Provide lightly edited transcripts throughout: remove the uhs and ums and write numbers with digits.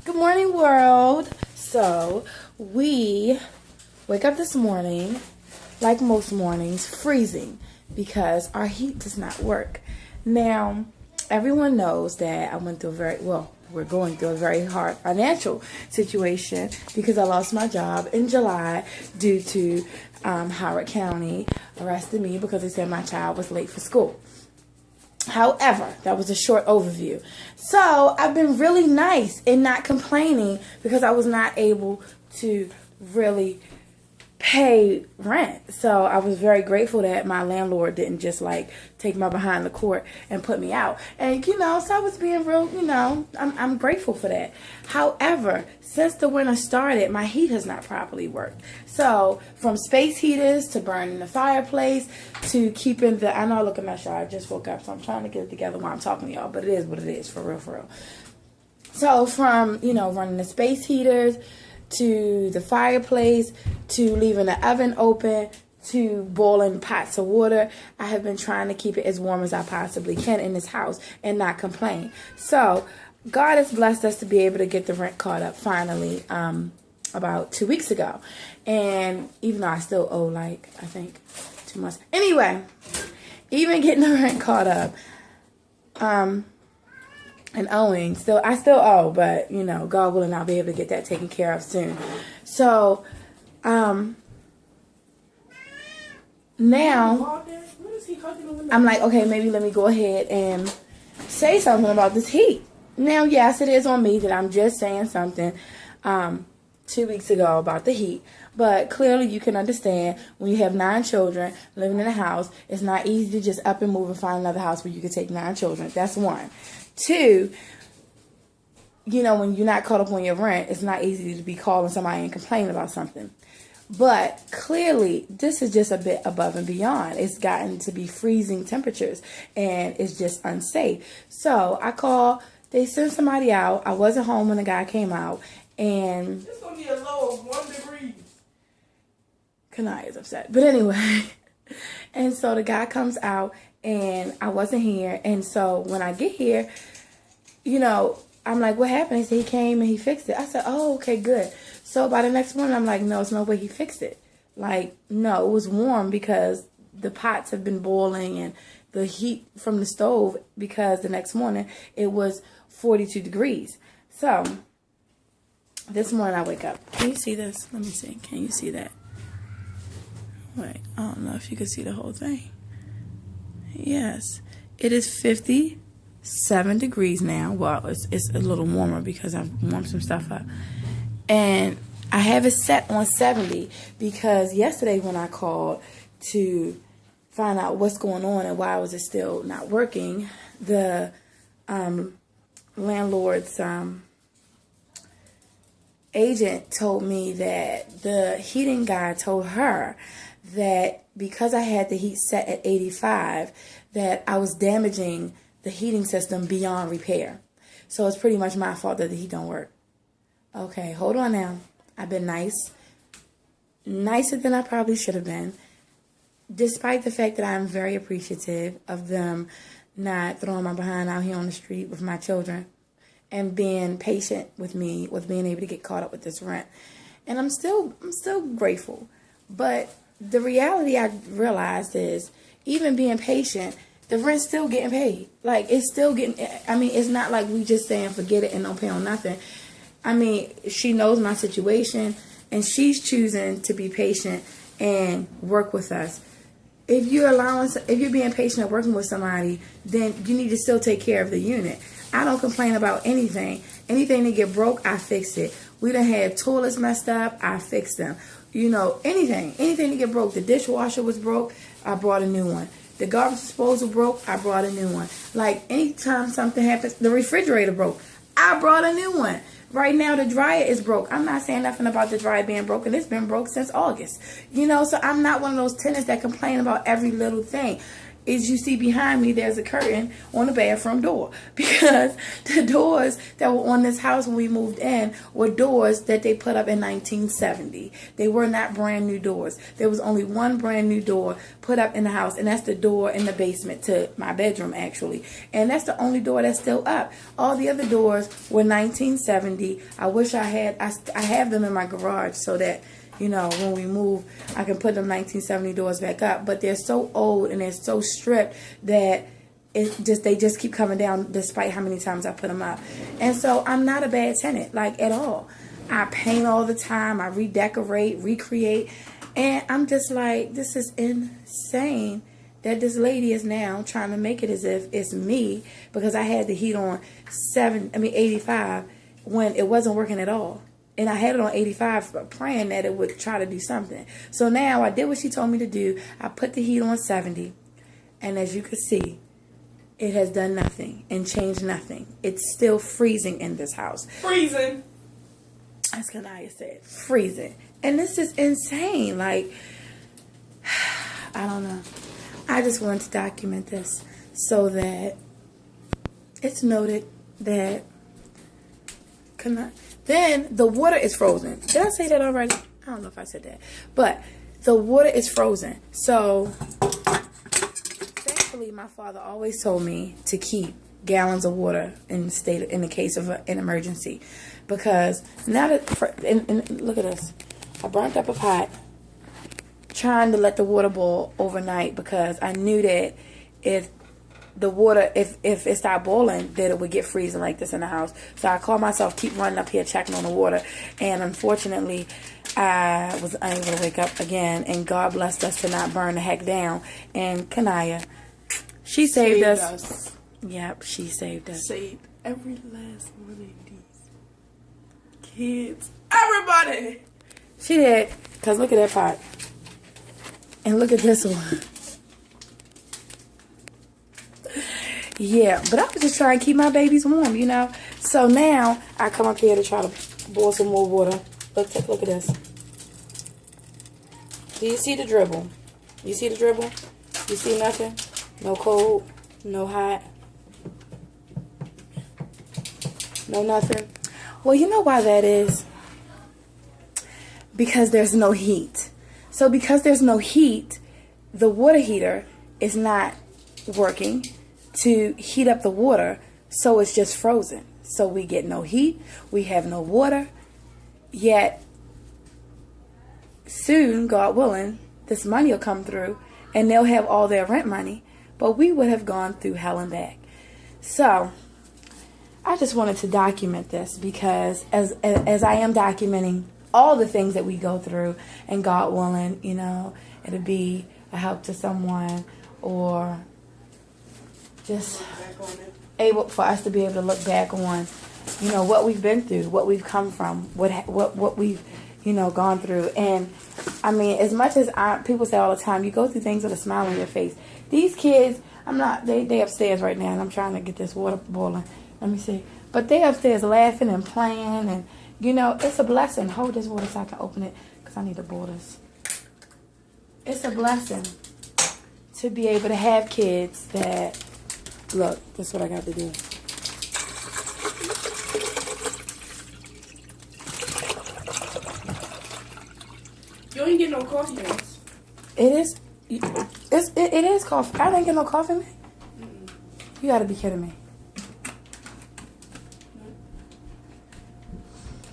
Good morning, world. So, we wake up this morning, like most mornings, freezing because our heat does not work. Now, everyone knows that I went through we're going through a very hard financial situation because I lost my job in July due to Howard County arrested me because they said my child was late for school. However, that was a short overview. So I've been really nice and not complaining because I was not able to really pay rent. So I was very grateful that my landlord didn't just like take my behind the court and put me out. And so I was being real, I'm grateful for that. However, since the winter started, my heat has not properly worked. So from space heaters to burning the fireplace to keeping I know I look a mess, y'all. I just woke up, so I'm trying to get it together while I'm talking to y'all, but it is what it is, for real. So from, running the space heaters to the fireplace, to leaving the oven open, to boiling pots of water, I have been trying to keep it as warm as I possibly can in this house and not complain. So God has blessed us to be able to get the rent caught up finally about 2 weeks ago. And even though I still owe I think 2 months. Anyway, even getting the rent caught up, and owing, I still owe, but God willing, I'll be able to get that taken care of soon. So, now I'm like, okay, maybe let me go ahead and say something about this heat. Now, yes, it is on me that I'm just saying something 2 weeks ago about the heat, but clearly you can understand when you have 9 children living in a house, it's not easy to just up and move and find another house where you can take 9 children. That's one. 2, when you're not caught up on your rent, it's not easy to be calling somebody and complaining about something. But clearly, this is just a bit above and beyond. It's gotten to be freezing temperatures, and it's just unsafe. So I called. They sent somebody out. I wasn't home when the guy came out, and it's gonna be a low of 1 degree. Kanaya's upset, but anyway. And so the guy comes out, and I wasn't here. And so when I get here, I'm like, what happened? He said he came and he fixed it. I said, oh, okay, good. So by the next morning, I'm like, no, it's no way he fixed it. No, it was warm because the pots have been boiling and the heat from the stove, because the next morning it was 42 degrees. So this morning I wake up. Can you see this? Let me see. Can you see that? Wait, I don't know if you can see the whole thing. Yes, it is 57 degrees now. Well, it's a little warmer because I've warmed some stuff up. And I have it set on 70 because yesterday when I called to find out what's going on and why was it still not working, the landlord's agent told me that the heating guy told her that because I had the heat set at 85, that I was damaging the heating system beyond repair. So it's pretty much my fault that the heat don't work. Okay, hold on now. I've been nice. Nicer than I probably should have been. Despite the fact that I'm very appreciative of them not throwing my behind out here on the street with my children and being patient with me, with being able to get caught up with this rent. And I'm still grateful. But the reality I realized is, even being patient, the rent's still getting paid. It's still getting, it's not like we just saying forget it and don't pay on nothing. She knows my situation, and she's choosing to be patient and work with us. If you're being patient and working with somebody, then you need to still take care of the unit. I don't complain about anything. Anything that get broke, I fix it. We done had toilets messed up, I fixed them. Anything that get broke. The dishwasher was broke, I brought a new one. The garbage disposal broke, I brought a new one. Anytime something happens, the refrigerator broke, I brought a new one. Right now, the dryer is broke. I'm not saying nothing about the dryer being broken. It's been broke since August. So I'm not one of those tenants that complain about every little thing. as you see behind me, there's a curtain on the bathroom door, because the doors that were on this house when we moved in were doors that they put up in 1970. They were not brand new doors. There was only one brand new door put up in the house, and that's the door in the basement to my bedroom, actually. And that's the only door that's still up. All the other doors were 1970. I wish I have them in my garage so that, you know, when we move, I can put them 1970 doors back up. But they're so old and they're so stripped that they just keep coming down despite how many times I put them up. And so I'm not a bad tenant, like, at all. I paint all the time. I redecorate, recreate. And I'm just like, this is insane that this lady is now trying to make it as if it's me because I had the heat on 85 when it wasn't working at all. And I had it on 85 praying that it would try to do something. So now I did what she told me to do. I put the heat on 70. And as you can see, it has done nothing and changed nothing. It's still freezing in this house. Freezing. As Kanaya said, freezing. And this is insane. Like, I don't know. I just wanted to document this so that it's noted that then the water is frozen. Did I say that already? I don't know if I said that. But the water is frozen. So, thankfully, my father always told me to keep gallons of water in the case of an emergency. Because now that, and look at this. I burnt up a pot trying to let the water boil overnight because I knew that if the water, if it started boiling, that it would get freezing like this in the house. So I called myself, keep running up here checking on the water. And unfortunately, I was unable to wake up again. And God blessed us to not burn the heck down. And Kanaya, she saved us. Yep, she saved us. Saved every last one of these kids. Everybody. She did. Because look at that pot. And look at this one. Yeah, but I was just trying to keep my babies warm, you know. So now I come up here to try to boil some more water. Look at this. Do you see the dribble? You see the dribble? You see nothing? No cold, no hot, no nothing. Well, you know why that is? Because there's no heat. So because there's no heat, the water heater is not working to heat up the water, so it's just frozen. So we get no heat, we have no water, yet soon, God willing, this money will come through and they'll have all their rent money, but we would have gone through hell and back. So I just wanted to document this because as I am documenting all the things that we go through, and God willing, you know, it'll be a help to someone, or just able for us to be able to look back on, you know, what we've been through, what we've come from, what we've, you know, gone through. And I mean, as much as people say all the time, you go through things with a smile on your face. These kids, they upstairs right now, and I'm trying to get this water boiling. Let me see. But they upstairs laughing and playing, and you know, it's a blessing. Hold this water so I can open it, because I need to boil this. It's a blessing to be able to have kids that, look, this is what I got to do. You ain't get no coffee beans. It is coffee. I didn't get no coffee, man. You got to be kidding me.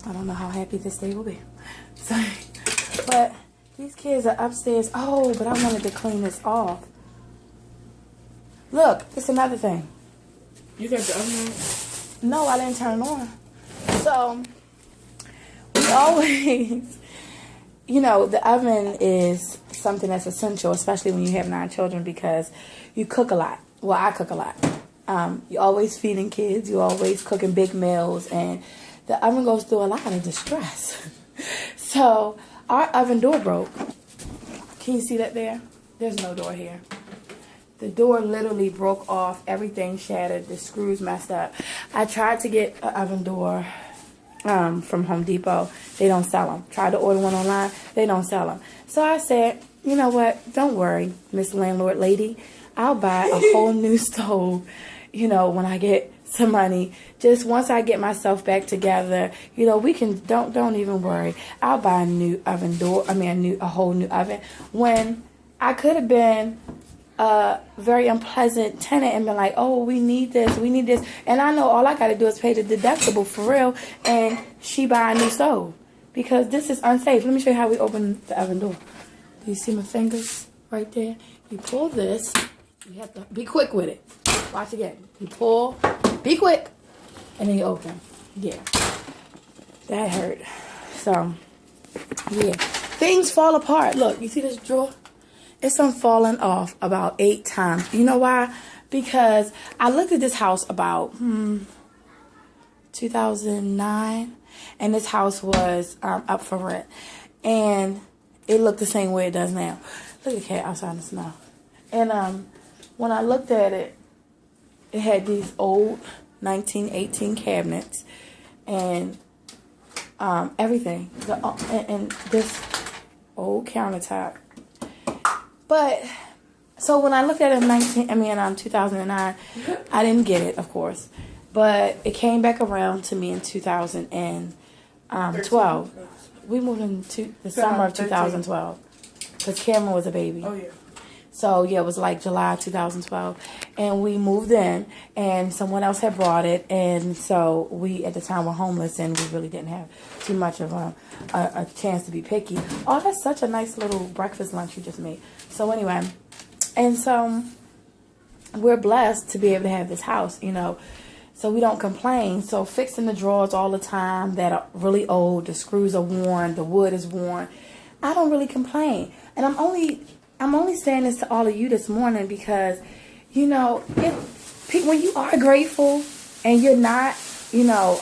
I don't know how happy this day will be. Sorry. But these kids are upstairs. Oh, but I wanted to clean this off. Look, it's another thing. You got the oven on? No, I didn't turn it on. So, we always, you know, the oven is something that's essential, especially when you have 9 children, because you cook a lot. Well, I cook a lot. You're always feeding kids. You're always cooking big meals, and the oven goes through a lot of distress. So our oven door broke. Can you see that there? There's no door here. The door literally broke off. Everything shattered. The screws messed up. I tried to get an oven door from Home Depot. They don't sell them. Tried to order one online. They don't sell them. So I said, you know what? Don't worry, Miss Landlord Lady. I'll buy a whole new stove, you know, when I get some money. Just once I get myself back together, you know, we can, don't even worry. I'll buy a new oven door, a whole new oven. When I could have been a very unpleasant tenant and been like, oh, we need this. And I know all I got to do is pay the deductible for real, and she buy a new stove. Because this is unsafe. Let me show you how we open the oven door. Do you see my fingers right there? You pull this. You have to be quick with it. Watch again. You pull, be quick, and then you open. Yeah. That hurt. So, yeah. Things fall apart. Look, you see this drawer? It's fallen off about 8 times. You know why? Because I looked at this house about 2009. And this house was up for rent. And it looked the same way it does now. Look at the cat outside in the snow. And when I looked at it, it had these old 1918 cabinets. And everything. And this old countertop. But, so when I looked at it in 2009, I didn't get it, of course. But it came back around to me in 2012. We moved into the summer of 2012 because Cameron was a baby. Oh, yeah. So, yeah, it was like July 2012. And we moved in, and someone else had brought it. And so we, at the time, were homeless, and we really didn't have too much of a chance to be picky. Oh, that's such a nice little breakfast lunch you just made. So, anyway, and so we're blessed to be able to have this house, you know. So we don't complain. So fixing the drawers all the time that are really old, the screws are worn, the wood is worn. I don't really complain. And I'm only saying this to all of you this morning because, you know, when you are grateful and you're not, you know,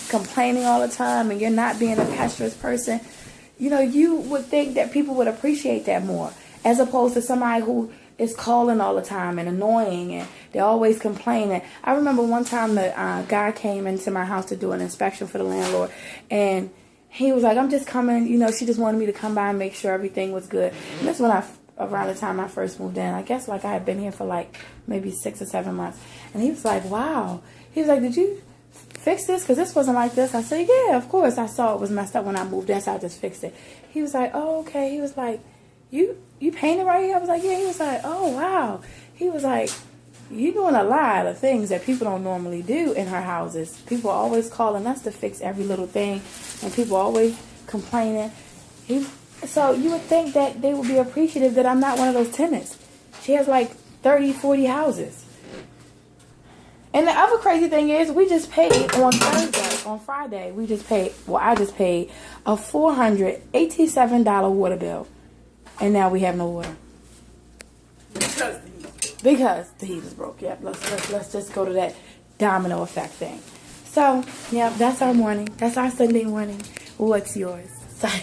complaining all the time and you're not being a pestilous person, you know, you would think that people would appreciate that more as opposed to somebody who is calling all the time and annoying and they're always complaining. I remember one time the guy came into my house to do an inspection for the landlord, and he was like, I'm just coming, you know, she just wanted me to come by and make sure everything was good. And that's when around the time I first moved in. I guess like I had been here for like maybe 6 or 7 months. And he was like, wow. He was like, did you fix this? Because this wasn't like this. I said, yeah, of course. I saw it was messed up when I moved in, so I just fixed it. He was like, oh, okay. He was like, you painted right here? I was like, yeah. He was like, oh, wow. He was like, you're doing a lot of things that people don't normally do in her houses. People are always calling us to fix every little thing, and people are always complaining. So you would think that they would be appreciative that I'm not one of those tenants. She has like 30, 40 houses. And the other crazy thing is we just paid on Friday, I just paid a $487 water bill. And now we have no water. Because the heat is broke. Yeah, let's just go to that domino effect thing. So, yeah, that's our morning. That's our Sunday morning. What's yours? Sorry.